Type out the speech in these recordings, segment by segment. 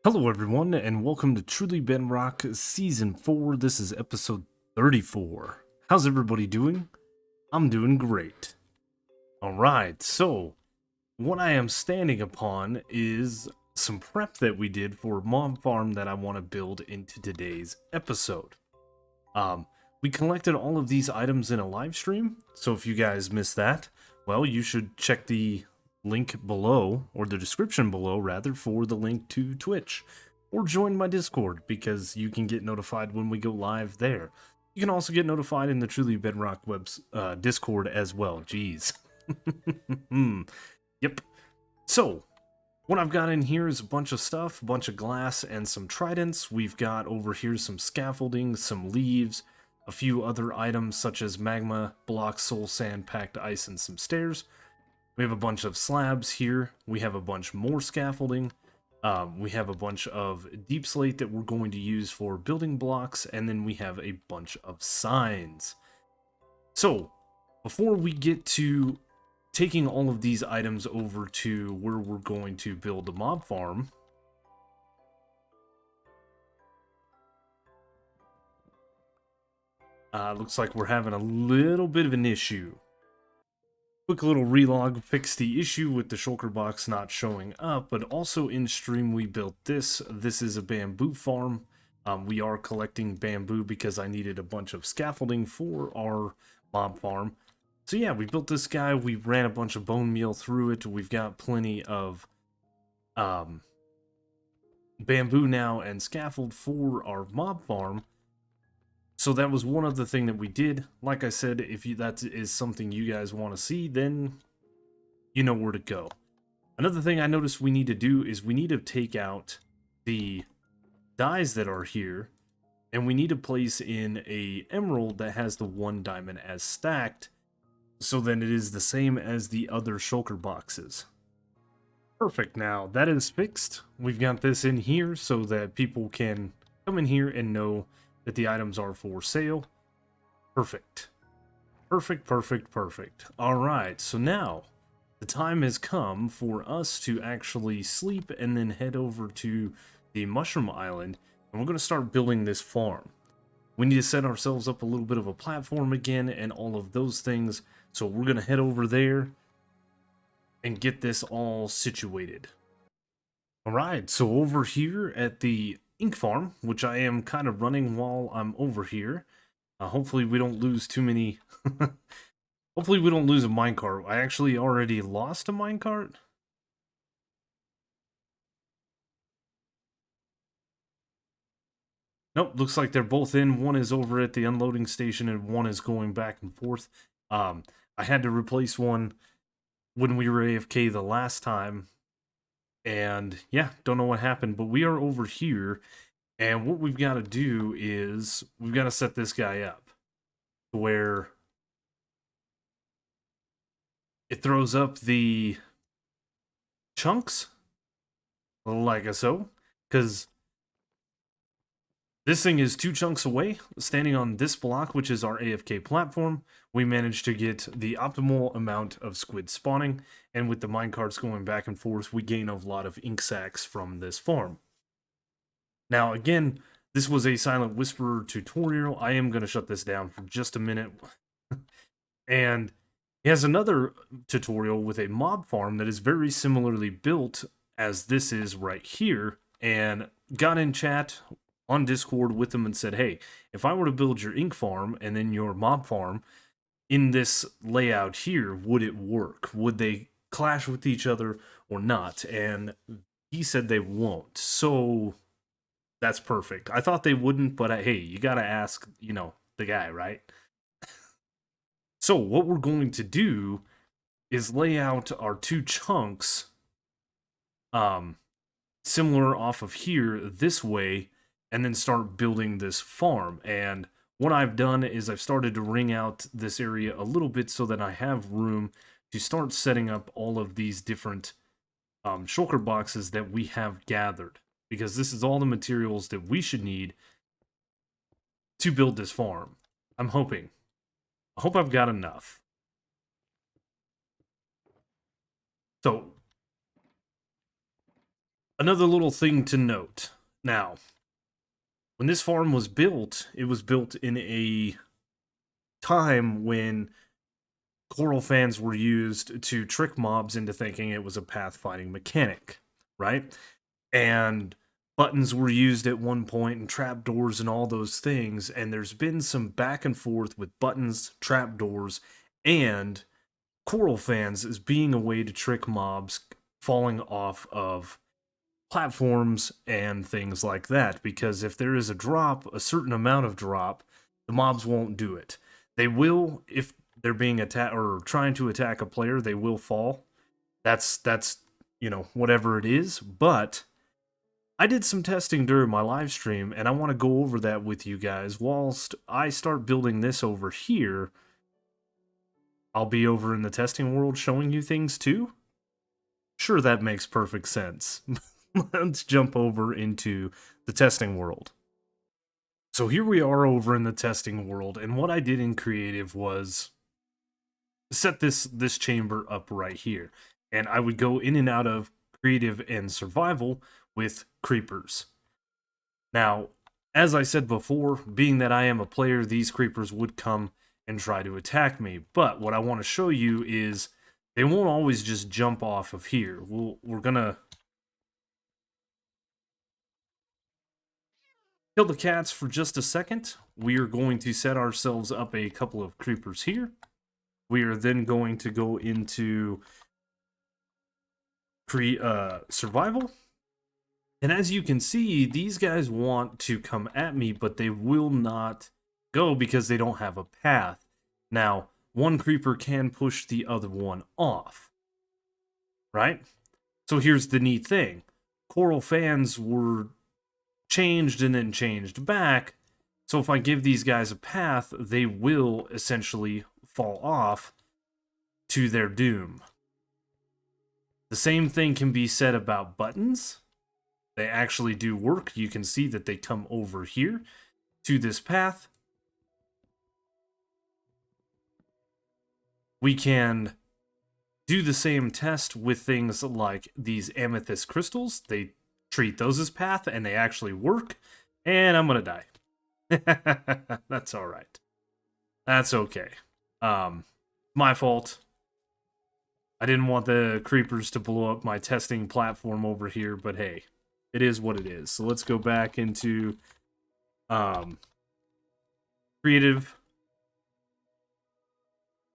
Hello everyone, and welcome to Truly Bedrock Season 4. This is episode 34. How's everybody doing? I'm doing great. Alright, so what I am standing upon is some prep that we did for a mob farm that I want to build into today's episode. We collected all of these items in a live stream, so if you guys missed that, well, you should check the link below, or the description below, rather, for the link to Twitch. Or join my Discord, because you can get notified when we go live there. You can also get notified in the Truly Bedrock Discord as well. Jeez. Yep. So, what I've got in here is a bunch of stuff, a bunch of glass, and some tridents. We've got over here some scaffolding, some leaves, a few other items such as magma, blocks, soul sand, packed ice, and some stairs. We have a bunch of slabs here. We have a bunch more scaffolding. We have a bunch of deep slate that we're going to use for building blocks, and then we have a bunch of signs. So, before we get to taking all of these items over to where we're going to build the mob farm, looks like we're having a little bit of an issue. Quick little relog fixed the issue with the shulker box not showing up, but also in stream we built this. This is a bamboo farm. We are collecting bamboo because I needed a bunch of scaffolding for our mob farm. So yeah, we built this guy. We ran a bunch of bone meal through it. We've got plenty of bamboo now and scaffold for our mob farm. So that was one other thing that we did. Like I said, if that is something you guys want to see, then you know where to go. Another thing I noticed we need to do is we need to take out the dies that are here, and we need to place in a emerald that has the 1 diamond as stacked, so then it is the same as the other shulker boxes. Perfect, now that is fixed. We've got this in here so that people can come in here and know that the items are for sale. Perfect. Perfect, perfect, perfect. Alright, so now the time has come for us to actually sleep and then head over to the Mushroom Island, and we're going to start building this farm. We need to set ourselves up a little bit of a platform again and all of those things, so we're going to head over there and get this all situated. Alright, so over here at the ink farm, which I am kind of running while I'm over here. Hopefully we don't lose too many... Hopefully we don't lose a minecart. I actually already lost a minecart. Nope, looks like they're both in. One is over at the unloading station and one is going back and forth. I had to replace one when we were AFK the last time. And yeah, don't know what happened, but we are over here. And what we've got to do is we've got to set this guy up where it throws up the chunks like so, because this thing is 2 chunks away. Standing on this block, which is our AFK platform, we managed to get the optimal amount of squid spawning, and with the minecarts going back and forth, we gain a lot of ink sacks from this farm. Now, again, this was a Silent Whisperer tutorial. I am going to shut this down for just a minute. And he has another tutorial with a mob farm that is very similarly built as this is right here, and got in chat on Discord with them and said, hey, if I were to build your ink farm and then your mob farm in this layout here, would it work? Would they clash with each other or not? And he said they won't. So that's perfect. I thought they wouldn't, but hey, you gotta ask, the guy, right? So what we're going to do is lay out our 2 chunks similar off of here this way, and then start building this farm. And what I've done is I've started to ring out this area a little bit so that I have room to start setting up all of these different shulker boxes that we have gathered, because this is all the materials that we should need to build this farm. I'm hoping. I hope I've got enough. So Another little thing to note. Now, when this farm was built, it was built in a time when coral fans were used to trick mobs into thinking it was a pathfinding mechanic, right? And buttons were used at one point and trapdoors and all those things, and there's been some back and forth with buttons, trapdoors, and coral fans as being a way to trick mobs falling off of platforms and things like that, because if there is a drop, a certain amount of drop, the mobs won't do it. They will, if they're being attacked or trying to attack a player, they will fall. That's whatever it is. But I did some testing during my live stream, and I want to go over that with you guys. Whilst I start building this over here, I'll be over in the testing world showing you things too. Sure, that makes perfect sense. Let's jump over into the testing world. So here we are over in the testing world, and what I did in creative was set this chamber up right here, and I would go in and out of creative and survival with creepers. Now, as I said before, being that I am a player, these creepers would come and try to attack me, but what I want to show you is they won't always just jump off of here. We're gonna kill the cats for just a second. We are going to set ourselves up a couple of creepers here. We are then going to go into survival. And as you can see, these guys want to come at me, but they will not go because they don't have a path. Now, one creeper can push the other one off, right? So here's the neat thing. Coral fans were changed and then changed back. So if I give these guys a path, they will essentially fall off to their doom. The same thing can be said about buttons. They actually do work. You can see that they come over here to this path. We can do the same test with things like these amethyst crystals. They treat those as path and they actually work. And I'm gonna die. That's all right. That's okay. My fault. I didn't want the creepers to blow up my testing platform over here, but hey, it is what it is. So let's go back into creative.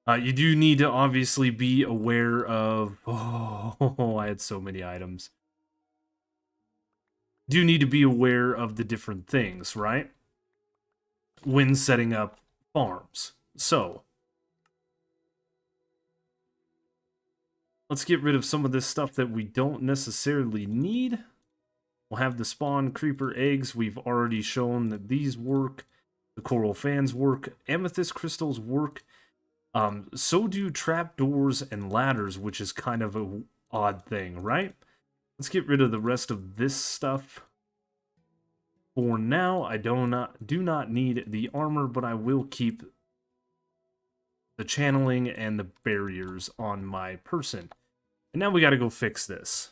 You do need to obviously be aware of... Oh, I had so many items. Do need to be aware of the different things, right? When setting up farms. So, let's get rid of some of this stuff that we don't necessarily need. We'll have the spawn creeper eggs. We've already shown that these work. The coral fans work. Amethyst crystals work. So do trapdoors and ladders, which is kind of an odd thing, right? Let's get rid of the rest of this stuff. For now, I do not need the armor, but I will keep the channeling and the barriers on my person. And now we got to go fix this.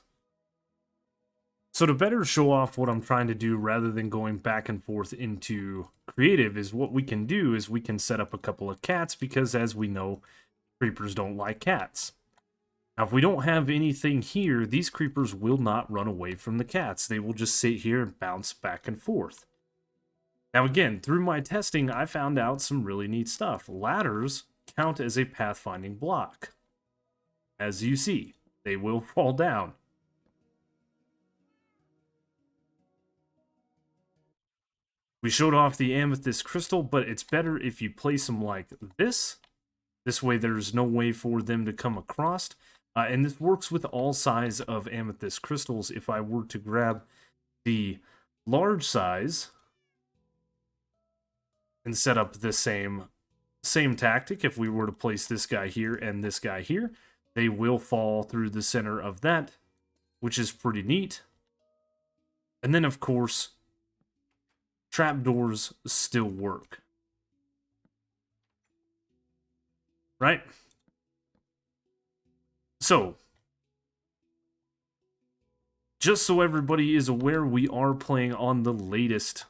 So to better show off what I'm trying to do rather than going back and forth into creative is what we can do is we can set up a couple of cats because as we know, creepers don't like cats. Now if we don't have anything here, these creepers will not run away from the cats. They will just sit here and bounce back and forth. Now again, through my testing, I found out some really neat stuff. Ladders count as a pathfinding block. As you see, they will fall down. We showed off the amethyst crystal, but it's better if you place them like this. This way there's no way for them to come across. And this works with all size of amethyst crystals. If I were to grab the large size and set up the same tactic, if we were to place this guy here and this guy here, they will fall through the center of that, which is pretty neat. And then, of course, trapdoors still work. Right? So, just so everybody is aware, we are playing on the latest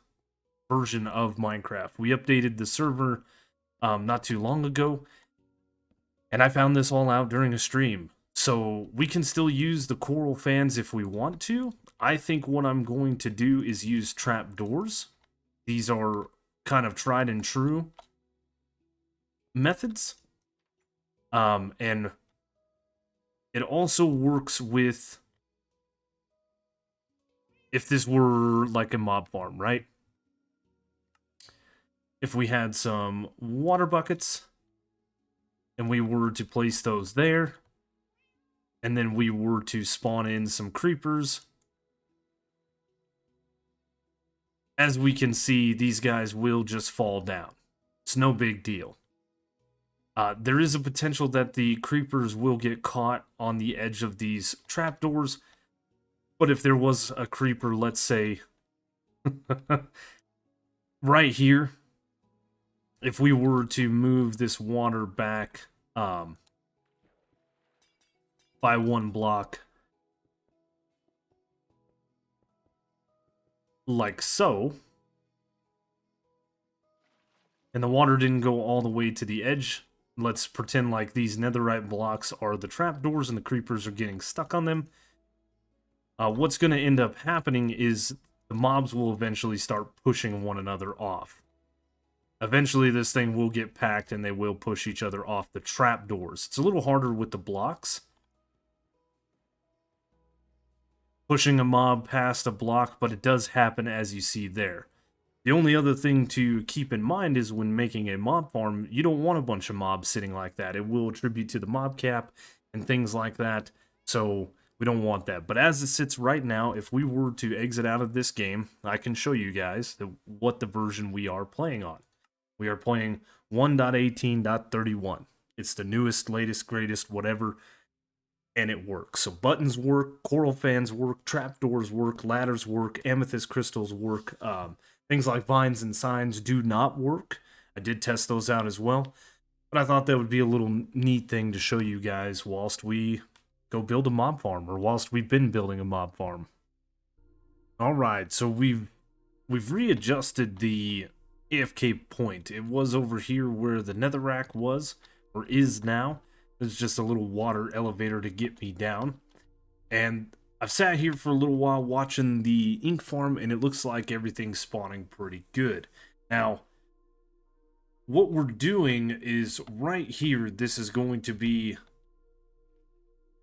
version of Minecraft. We updated the server not too long ago, and I found this all out during a stream. So we can still use the coral fans if we want to. I think what I'm going to do is use trapdoors. These are kind of tried and true methods. And it also works with, if this were like a mob farm, right? If we had some water buckets and we were to place those there, and then we were to spawn in some creepers, as we can see, these guys will just fall down. It's no big deal. There is a potential that the creepers will get caught on the edge of these trapdoors, but if there was a creeper, let's say, right here, if we were to move this water back by 1 block, like so, and the water didn't go all the way to the edge, let's pretend like these netherite blocks are the trapdoors and the creepers are getting stuck on them. What's going to end up happening is the mobs will eventually start pushing one another off. Eventually, this thing will get packed and they will push each other off the trapdoors. It's a little harder with the blocks. Pushing a mob past a block, but it does happen as you see there. The only other thing to keep in mind is when making a mob farm, you don't want a bunch of mobs sitting like that. It will attribute to the mob cap and things like that, so we don't want that. But as it sits right now, if we were to exit out of this game, I can show you guys what the version we are playing on. We are playing 1.18.31. It's the newest, latest, greatest, whatever, and it works. So buttons work, coral fans work, trapdoors work, ladders work, amethyst crystals work. Things like vines and signs do not work. I did test those out as well, but I thought that would be a little neat thing to show you guys whilst we go build a mob farm, or whilst we've been building a mob farm. All right, so we've readjusted the AFK point. It was over here where the netherrack was, or is now. There's just a little water elevator to get me down. And I've sat here for a little while watching the ink farm, and it looks like everything's spawning pretty good. Now, what we're doing is right here, this is going to be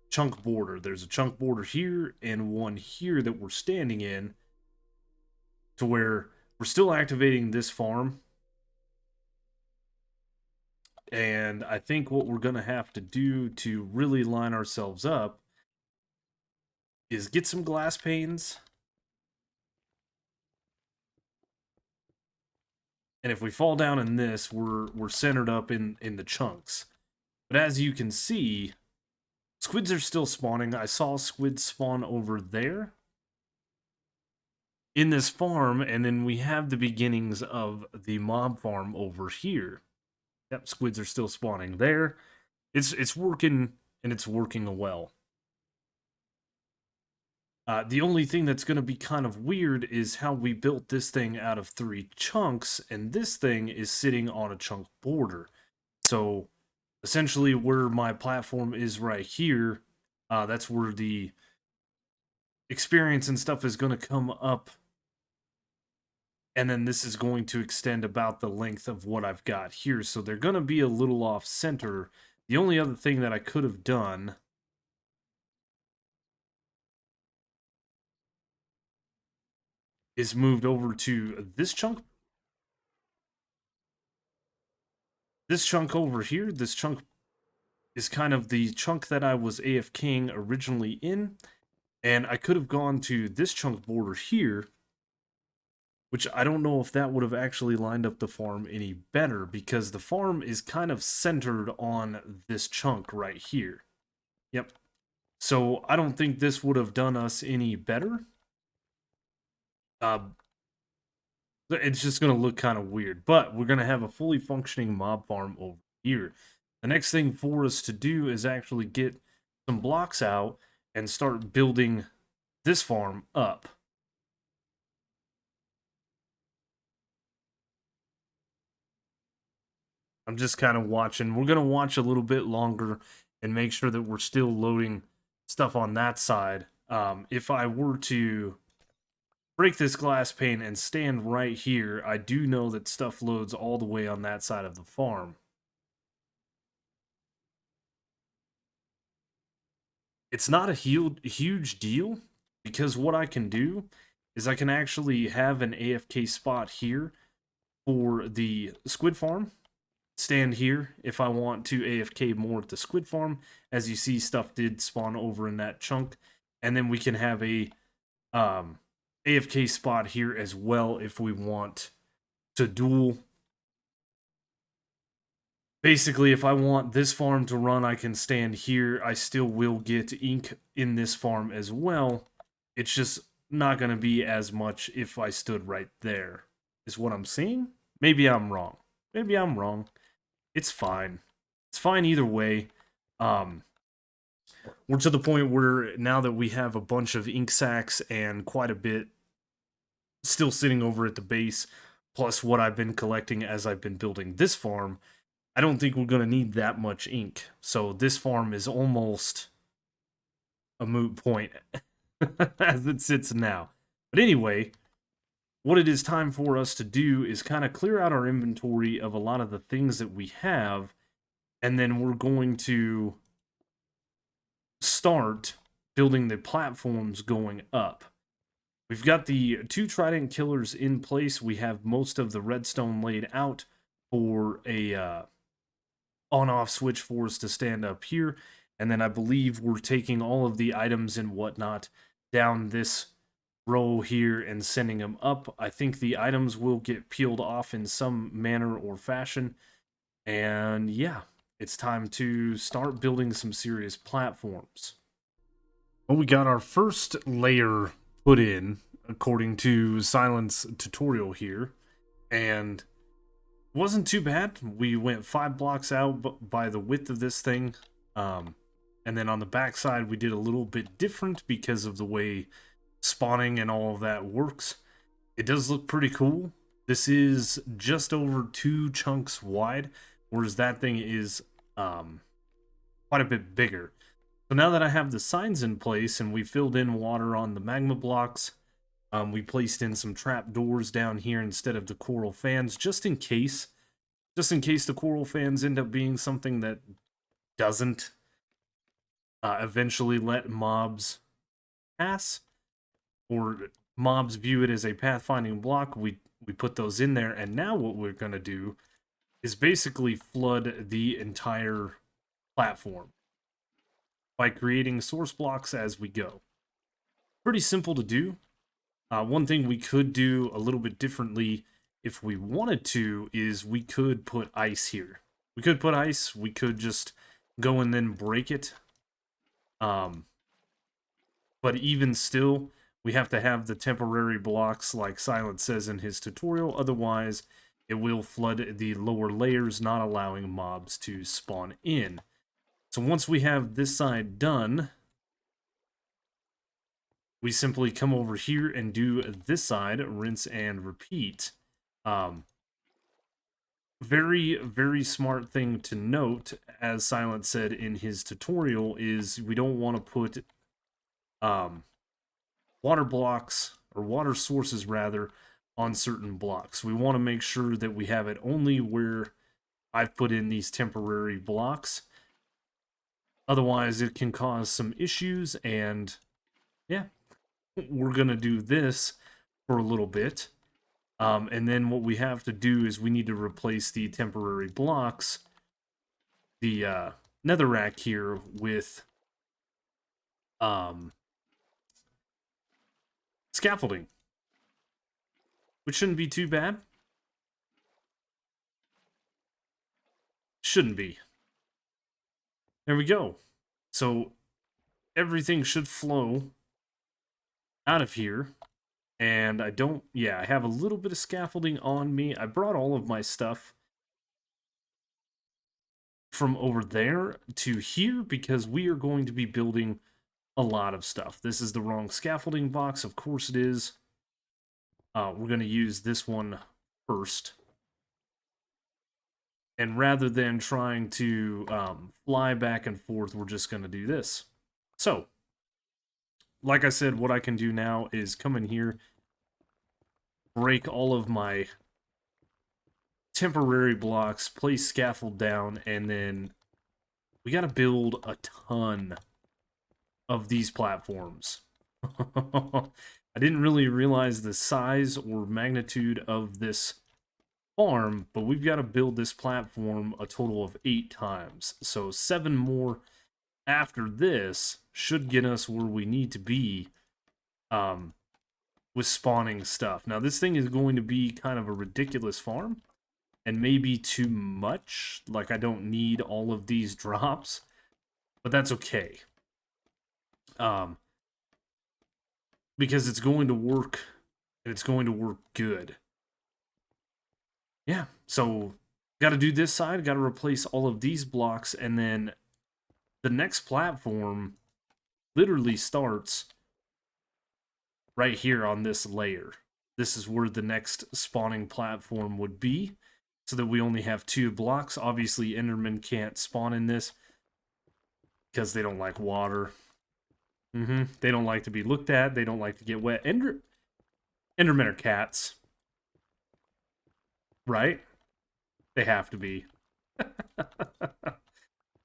chunk border. There's a chunk border here and one here that we're standing in, to where we're still activating this farm. And I think what we're going to have to do to really line ourselves up is get some glass panes. And if we fall down in this, we're centered up in the chunks. But as you can see, squids are still spawning. I saw squids spawn over there in this farm, and then we have the beginnings of the mob farm over here. Yep, squids are still spawning there. It's working, and it's working well. The only thing that's going to be kind of weird is how we built this thing out of 3 chunks, and this thing is sitting on a chunk border. So, essentially, where my platform is right here, that's where the experience and stuff is going to come up. And then this is going to extend about the length of what I've got here. So they're going to be a little off center. The only other thing that I could have done is moved over to this chunk. This chunk over here, this chunk is kind of the chunk that I was AFKing originally in. And I could have gone to this chunk border here, which I don't know if that would have actually lined up the farm any better, because the farm is kind of centered on this chunk right here. Yep. So I don't think this would have done us any better. It's just going to look kind of weird, but we're going to have a fully functioning mob farm over here. The next thing for us to do is actually get some blocks out and start building this farm up. I'm just kind of watching. We're going to watch a little bit longer and make sure that we're still loading stuff on that side. If I were to break this glass pane and stand right here, I do know that stuff loads all the way on that side of the farm. It's not a huge deal, because what I can do is I can actually have an AFK spot here for the squid farm, stand here if I want to AFK more at the squid farm. As you see, stuff did spawn over in that chunk, and then we can have a AFK spot here as well if we want to duel. Basically, if I want this farm to run, I can stand here. I still will get ink in this farm as well. It's just not going to be as much if I stood right there, is what I'm seeing. Maybe I'm wrong. Maybe I'm wrong. It's fine. It's fine either way. We're to the point where now that we have a bunch of ink sacks and quite a bit still sitting over at the base, plus what I've been collecting as I've been building this farm, I don't think we're going to need that much ink. So this farm is almost a moot point as it sits now. But anyway, what it is time for us to do is kind of clear out our inventory of a lot of the things that we have, and then we're going to start building the platforms going up. We've got the 2 trident killers in place. We have most of the redstone laid out for a on-off switch for us to stand up here, and then I believe we're taking all of the items and whatnot down this row here and sending them up. I think the items will get peeled off in some manner or fashion, and yeah, it's time to start building some serious platforms. Well, we got our first layer put in according to Silent's tutorial here, and wasn't too bad. We went 5 blocks out by the width of this thing. And then on the back side, we did a little bit different because of the way spawning and all of that works. It does look pretty cool. This is just over 2 chunks wide, whereas that thing is quite a bit bigger. So now that I have the signs in place and we filled in water on the magma blocks, we placed in some trap doors down here instead of the coral fans, just in case the coral fans end up being something that doesn't eventually let mobs pass, or mobs view it as a pathfinding block. We put those in there, and now what we're going to do is basically flood the entire platform by creating source blocks as we go. Pretty simple to do. One thing we could do a little bit differently if we wanted to is we could put ice here. We could put ice, we could just go and then break it. But even still, we have to have the temporary blocks like Silent says in his tutorial, otherwise it will flood the lower layers, not allowing mobs to spawn in. So once we have this side done, we simply come over here and do this side, rinse and repeat. Very, very smart thing to note, as Silent said in his tutorial, is we don't want to put water blocks, or water sources rather, on certain blocks. We want to make sure that we have it only where I've put in these temporary blocks. Otherwise, it can cause some issues, and yeah, we're going to do this for a little bit. And then what we have to do is we need to replace the temporary blocks, the netherrack here, with scaffolding, which shouldn't be too bad. Shouldn't be. There we go. So everything should flow out of here. And I don't, yeah, I have a little bit of scaffolding on me. I brought all of my stuff from over there to here because we are going to be building a lot of stuff. This is the wrong scaffolding box. Of course it is. We're going to use this one first. And rather than trying to fly back and forth, we're just going to do this. So, like I said, what I can do now is come in here, break all of my temporary blocks, place scaffold down, and then we got to build a ton of these platforms. I didn't really realize the size or magnitude of this farm, but we've got to build this platform a total of 8 times. So 7 more after this should get us where we need to be with spawning stuff. Now this thing is going to be kind of a ridiculous farm and maybe too much. Like I don't need all of these drops, but that's okay. Because it's going to work, and it's going to work good. Yeah, so got to do this side, got to replace all of these blocks, and then the next platform literally starts right here on this layer. This is where the next spawning platform would be, so that we only have 2 blocks. Obviously, Endermen can't spawn in this because they don't like water. They don't like to be looked at. They don't like to get wet. Endermen are cats. Right? They have to be. They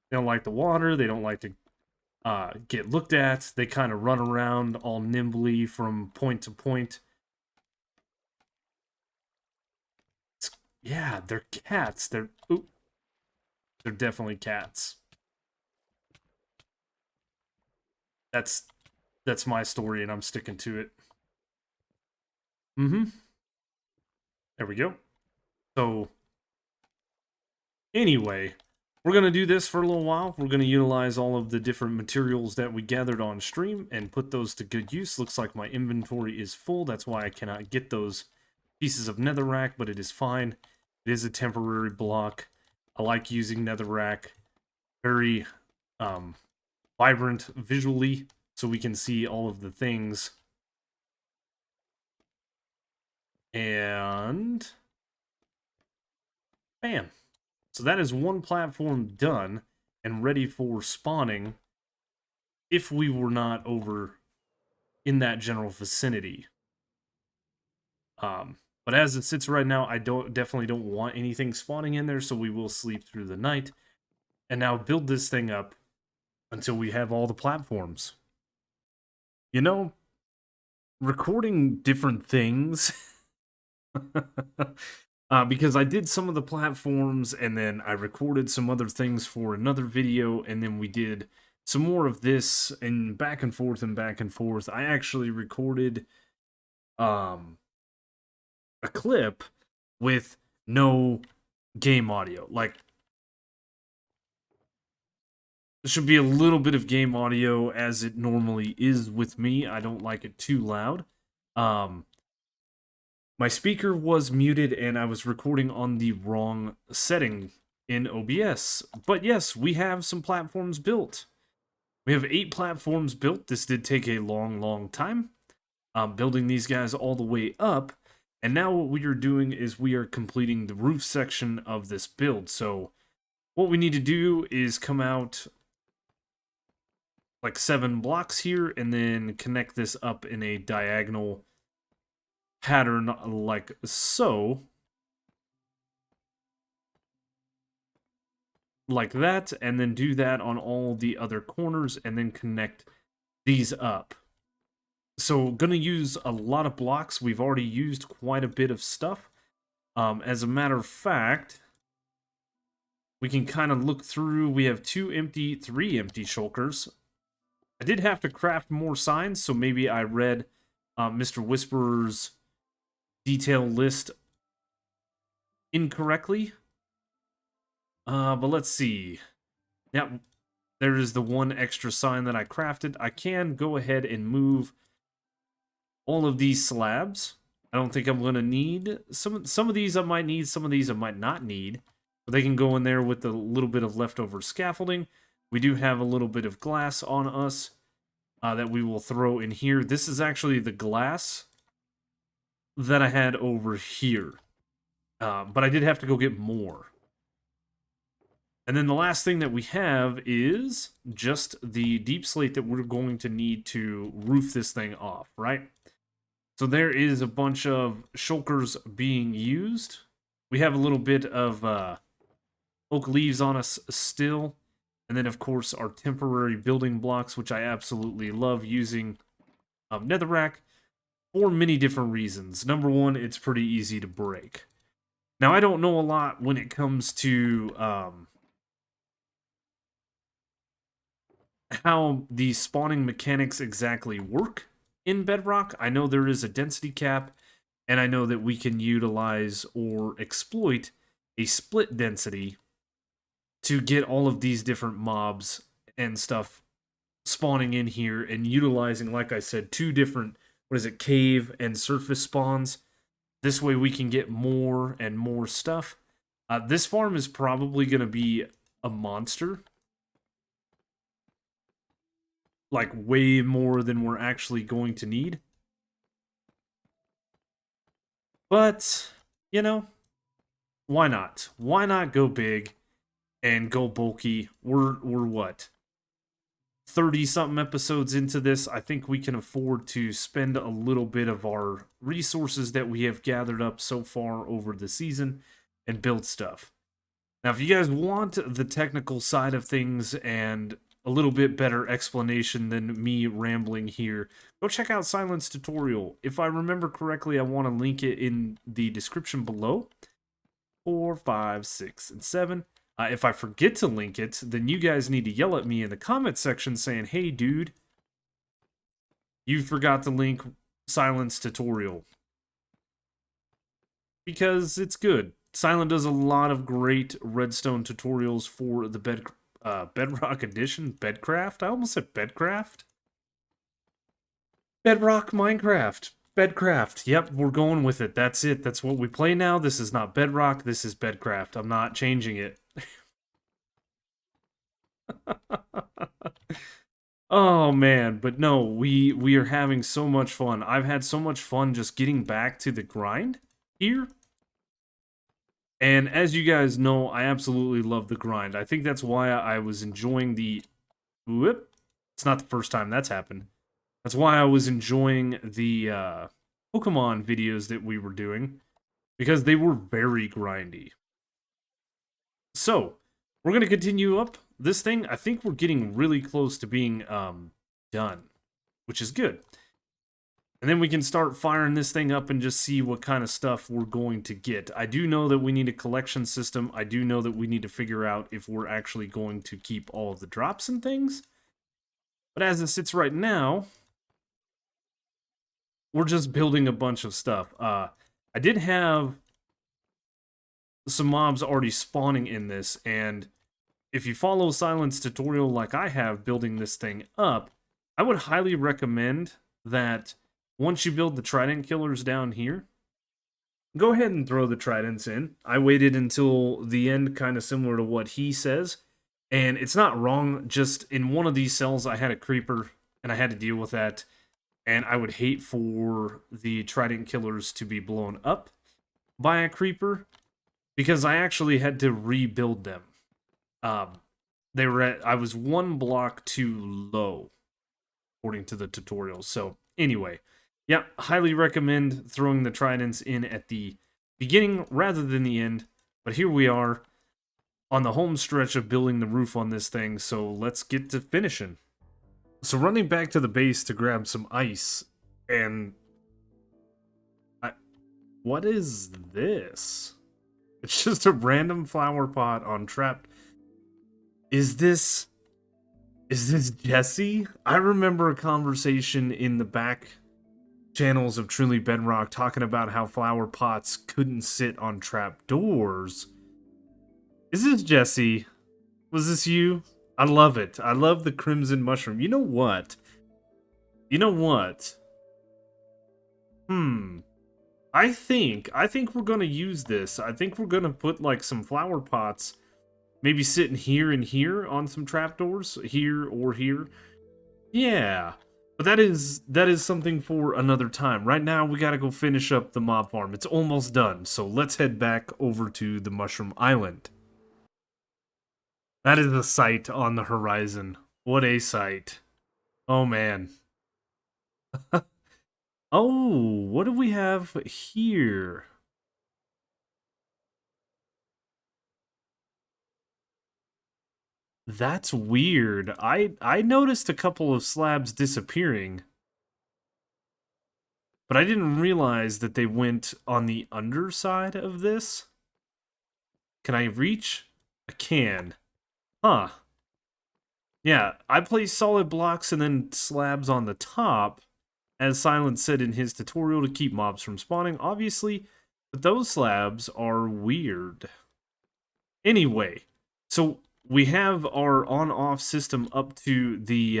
don't like the water. They don't like to get looked at. They kind of run around all nimbly from point to point. Yeah, they're cats. They're definitely cats. That's my story, and I'm sticking to it. There we go. So, anyway, we're going to do this for a little while. We're going to utilize all of the different materials that we gathered on stream and put those to good use. Looks like my inventory is full. That's why I cannot get those pieces of netherrack, but it is fine. It is a temporary block. I like using netherrack. Very vibrant visually, so we can see all of the things. And bam. So that is one platform done and ready for spawning if we were not over in that general vicinity. But as it sits right now, I definitely don't want anything spawning in there, so we will sleep through the night. And now build this thing up until we have all the platforms. You know, recording different things because I did some of the platforms and then I recorded some other things for another video, and then we did some more of this and back and forth and back and forth. I actually recorded a clip with no game audio. Like, there should be a little bit of game audio as it normally is with me. I don't like it too loud. My speaker was muted and I was recording on the wrong setting in OBS. But yes, we have some platforms built. We have 8 platforms built. This did take a long time. Building these guys all the way up. And now what we are doing is we are completing the roof section of this build. So what we need to do is come out like 7 blocks here and then connect this up in a diagonal pattern like so. Like that, and then do that on all the other corners and then connect these up. So gonna use a lot of blocks. We've already used quite a bit of stuff. As a matter of fact, we can kind of look through. We have 3 empty shulkers. I did have to craft more signs, so maybe I read Mr. Whisperer's detail list incorrectly. But let's see. Now, there is the 1 extra sign that I crafted. I can go ahead and move all of these slabs. I don't think I'm going to need some of these. I might need some of these. I might not need, but they can go in there with a little bit of leftover scaffolding. We do have a little bit of glass on us, that we will throw in here. This is actually the glass that I had over here. But I did have to go get more. And then the last thing that we have is just the deep slate that we're going to need to roof this thing off, right? So there is a bunch of shulkers being used. We have a little bit of oak leaves on us still. And then, of course, our temporary building blocks, which I absolutely love using netherrack for many different reasons. Number one, it's pretty easy to break. Now, I don't know a lot when it comes to how the spawning mechanics exactly work in Bedrock. I know there is a density cap, and I know that we can utilize or exploit a split density to get all of these different mobs and stuff spawning in here and utilizing, like I said, 2 different, cave and surface spawns. This way we can get more and more stuff. This farm is probably going to be a monster. Like, way more than we're actually going to need. But, you know, why not? Why not go big and go bulky? We're what? 30-something episodes into this. I think we can afford to spend a little bit of our resources that we have gathered up so far over the season and build stuff. Now, if you guys want the technical side of things and a little bit better explanation than me rambling here, go check out Silent's tutorial. If I remember correctly, I want to link it in the description below. 4, 5, 6, and 7. If I forget to link it, then you guys need to yell at me in the comment section saying, hey dude, you forgot to link Silent's tutorial. Because it's good. Silent does a lot of great redstone tutorials for the Bedrock Edition. Bedcraft? I almost said Bedcraft. Bedrock Minecraft. Bedcraft. Yep, we're going with it. That's it. That's what we play now. This is not Bedrock. This is Bedcraft. I'm not changing it. Oh man, but no, we are having so much fun. I've had so much fun just getting back to the grind here. And as you guys know, I absolutely love the grind. I think that's why I was enjoying the... Whoop. It's not the first time that's happened. That's why I was enjoying the Pokemon videos that we were doing. Because they were very grindy. So, we're going to continue up this thing. I think we're getting really close to being done. Which is good. And then we can start firing this thing up and just see what kind of stuff we're going to get. I do know that we need a collection system. I do know that we need to figure out if we're actually going to keep all of the drops and things. But as it sits right now, we're just building a bunch of stuff. I did have some mobs already spawning in this, and if you follow Silent's tutorial like I have building this thing up, I would highly recommend that once you build the trident killers down here, go ahead and throw the tridents in. I waited until the end, kind of similar to what he says. And it's not wrong, just in one of these cells I had a creeper, and I had to deal with that. And I would hate for the trident killers to be blown up by a creeper, because I actually had to rebuild them. They were I was 1 block too low, according to the tutorial. So, anyway. Yeah, highly recommend throwing the tridents in at the beginning rather than the end. But here we are on the home stretch of building the roof on this thing, so let's get to finishing. So running back to the base to grab some ice, and... what is this? It's just a random flower pot on trapped... Is this Jesse? I remember a conversation in the back channels of Truly Bedrock talking about how flower pots couldn't sit on trapdoors. Is this Jesse? Was this you? I love it. I love the crimson mushroom. You know what? I think we're gonna use this. I think we're gonna put like some flower pots, maybe sitting here and here on some trapdoors, here or here. Yeah. But that is something for another time. Right now, we gotta go finish up the mob farm. It's almost done, so let's head back over to the Mushroom Island. That is a sight on the horizon. What a sight. Oh, man. Oh, what do we have here? That's weird. I noticed a couple of slabs disappearing, but I didn't realize that they went on the underside of this. Can I reach? I can. Huh. Yeah, I place solid blocks and then slabs on the top, as Silent said in his tutorial, to keep mobs from spawning, obviously, but those slabs are weird. Anyway, so we have our on-off system up to the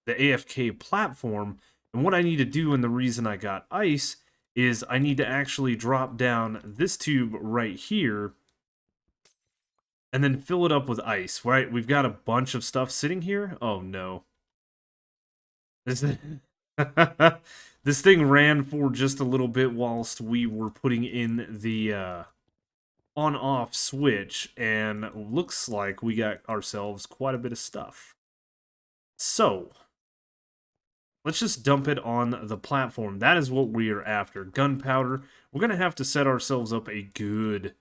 AFK platform, and what I need to do, and the reason I got ice, is I need to actually drop down this tube right here, and then fill it up with ice, right? We've got a bunch of stuff sitting here. Oh, no. This, this thing ran for just a little bit whilst we were putting in the on-off switch, and looks like we got ourselves quite a bit of stuff. So, let's just dump it on the platform. That is what we are after. Gunpowder. We're going to have to set ourselves up a good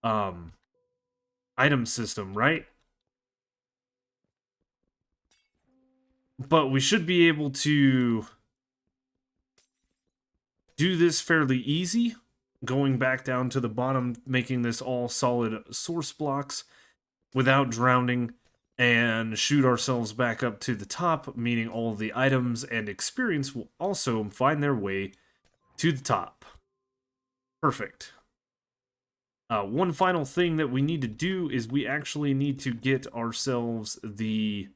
item system, right? But we should be able to do this fairly easy. Going back down to the bottom, making this all solid source blocks without drowning, and shoot ourselves back up to the top, meaning all of the items and experience will also find their way to the top. Perfect. One final thing that we need to do is we actually need to get ourselves the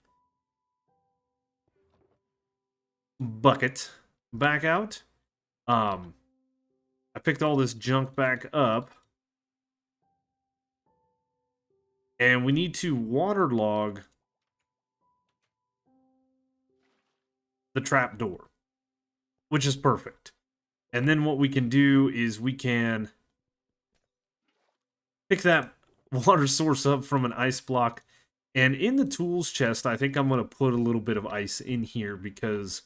bucket back out. I picked all this junk back up. And we need to waterlog the trapdoor, which is perfect. And then what we can do is we can pick that water source up from an ice block. And in the tools chest, I think I'm going to put a little bit of ice in here because,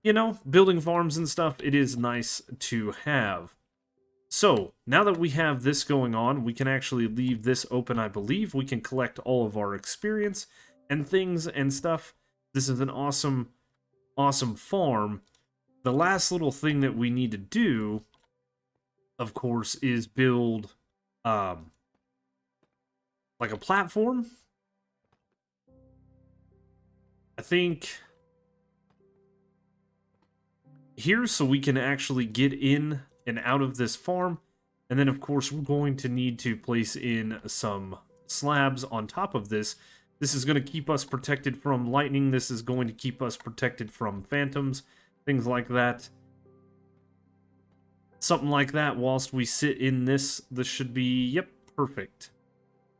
you know, building farms and stuff, it is nice to have. So, now that we have this going on, we can actually leave this open, I believe. We can collect all of our experience and things and stuff. This is an awesome, awesome farm. The last little thing that we need to do, of course, is build, like a platform. I think here, so we can actually get in and out of this farm. And then, of course, we're going to need to place in some slabs on top of this. This is going to keep us protected from lightning. This is going to keep us protected from phantoms, things like that. Something like that whilst we sit in this. This should be, yep, perfect.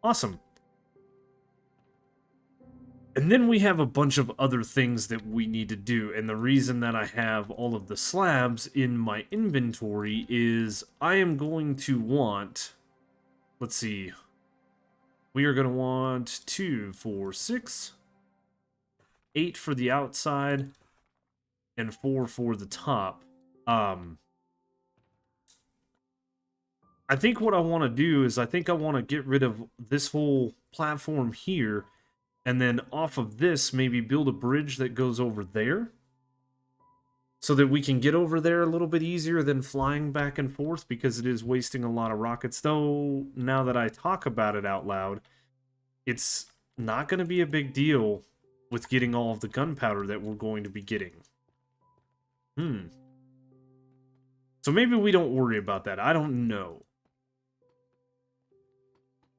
Awesome. And then we have a bunch of other things that we need to do, and the reason that I have all of the slabs in my inventory is I am going to want, let's see, we are going to want 2, 4, 6, 8 for the outside, and 4 for the top. I think what I want to do is I think I want to get rid of this whole platform here, and then off of this, maybe build a bridge that goes over there, so that we can get over there a little bit easier than flying back and forth, because it is wasting a lot of rockets. Though, now that I talk about it out loud, it's not going to be a big deal with getting all of the gunpowder that we're going to be getting. So maybe we don't worry about that. I don't know.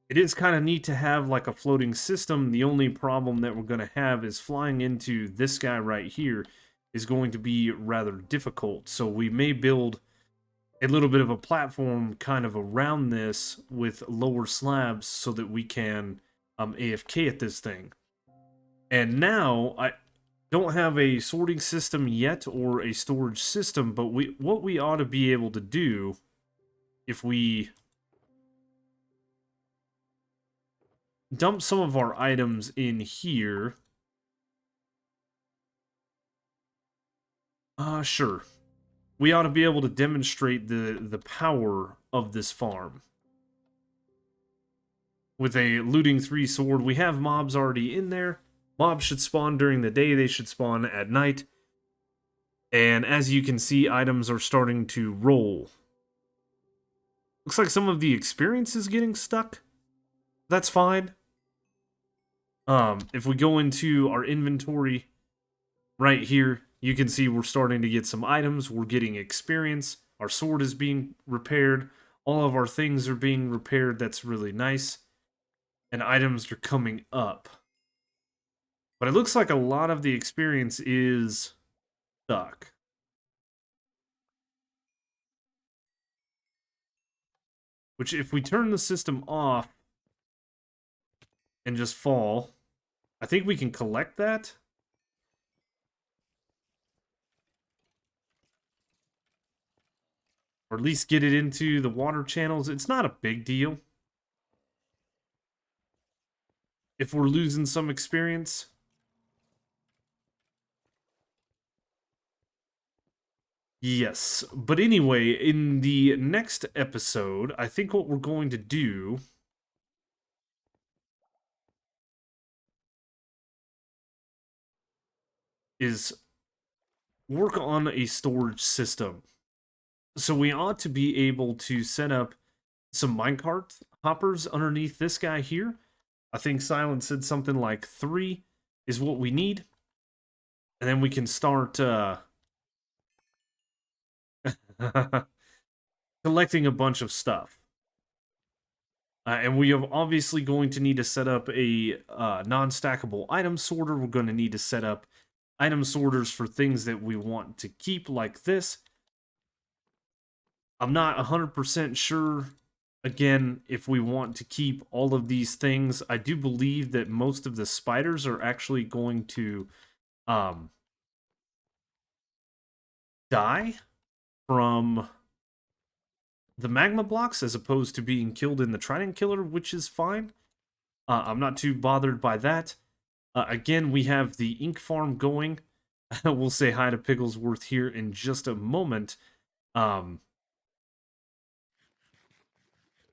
It is kind of neat to have like a floating system. The only problem that we're going to have is flying into this guy right here is going to be rather difficult. So we may build a little bit of a platform kind of around this with lower slabs so that we can AFK at this thing. And now I don't have a sorting system yet or a storage system, but what we ought to be able to do if we dump some of our items in here. Sure. We ought to be able to demonstrate the power of this farm. With a looting 3 sword, we have mobs already in there. Mobs should spawn during the day, they should spawn at night. And as you can see, items are starting to roll. Looks like some of the experience is getting stuck. That's fine. If we go into our inventory right here, you can see we're starting to get some items. We're getting experience. Our sword is being repaired. All of our things are being repaired. That's really nice. And items are coming up. But it looks like a lot of the experience is stuck. Which, if we turn the system off and just fall, I think we can collect that. Or at least get it into the water channels. It's not a big deal. If we're losing some experience. Yes, but anyway, in the next episode, I think what we're going to do is work on a storage system. So we ought to be able to set up some minecart hoppers underneath this guy here. I think Silent said something like 3 is what we need. And then we can start collecting a bunch of stuff. And we are obviously going to need to set up a non-stackable item sorter. We're going to need to set up item sorters for things that we want to keep, like this. I'm not 100% sure, again, if we want to keep all of these things. I do believe that most of the spiders are actually going to die from the magma blocks as opposed to being killed in the trident killer, which is fine. I'm not too bothered by that. Again, we have the ink farm going. We'll say hi to Pigglesworth here in just a moment.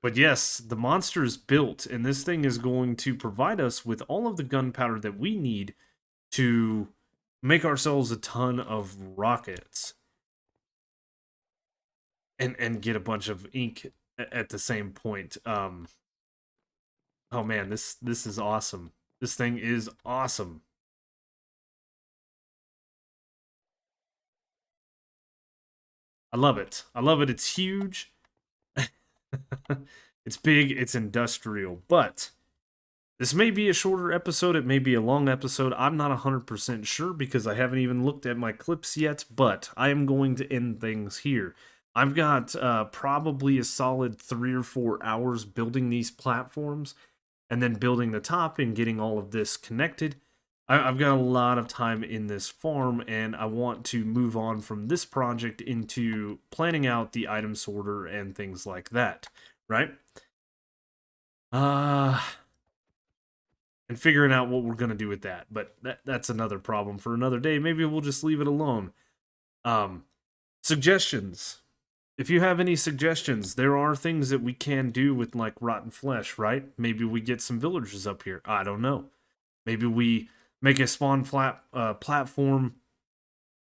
But yes, the monster is built, and this thing is going to provide us with all of the gunpowder that we need to make ourselves a ton of rockets. And get a bunch of ink at the same point. Oh man, this is awesome. This thing is awesome. I love it. I love it. It's huge. It's big. It's industrial. But this may be a shorter episode. It may be a long episode. I'm not 100% sure because I haven't even looked at my clips yet. But I am going to end things here. I've got probably a solid 3 or 4 hours building these platforms and then building the top and getting all of this connected. I've got a lot of time in this farm, and I want to move on from this project into planning out the item sorter and things like that, right? And figuring out what we're going to do with that. But that's another problem for another day. Maybe we'll just leave it alone. Suggestions. If you have any suggestions, there are things that we can do with, like, rotten flesh, right? Maybe we get some villagers up here. I don't know. Maybe we make a spawn platform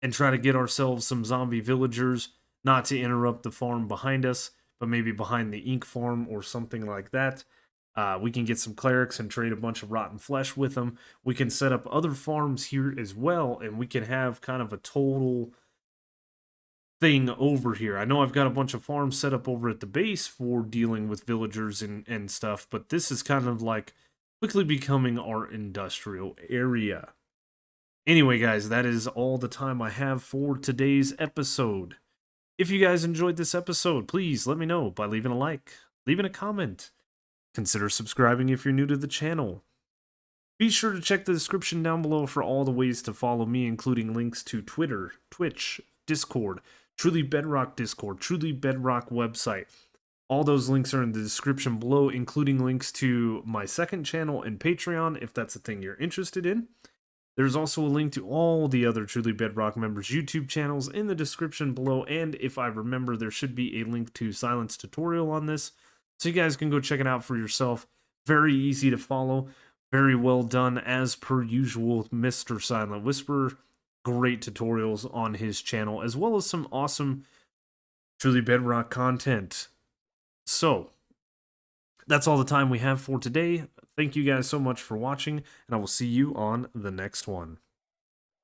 and try to get ourselves some zombie villagers, not to interrupt the farm behind us, but maybe behind the ink farm or something like that. We can get some clerics and trade a bunch of rotten flesh with them. We can set up other farms here as well, and we can have kind of a total thing over here. I know I've got a bunch of farms set up over at the base for dealing with villagers and stuff, but this is kind of like quickly becoming our industrial area. Anyway, guys, that is all the time I have for today's episode. If you guys enjoyed this episode, please let me know by leaving a like, leaving a comment. Consider subscribing if you're new to the channel. Be sure to check the description down below for all the ways to follow me, including links to Twitter, Twitch, Discord, Truly Bedrock Discord, Truly Bedrock website. All those links are in the description below, including links to my second channel and Patreon if that's a thing you're interested in. There's also a link to all the other Truly Bedrock members' YouTube channels in the description below, and if I remember, there should be a link to Silent's tutorial on this, so you guys can go check it out for yourself. Very easy to follow, very well done, as per usual, Mr. Silent Whisperer. Great tutorials on his channel, as well as some awesome Truly Bedrock content. So, that's all the time we have for today. Thank you guys so much for watching, and I will see you on the next one.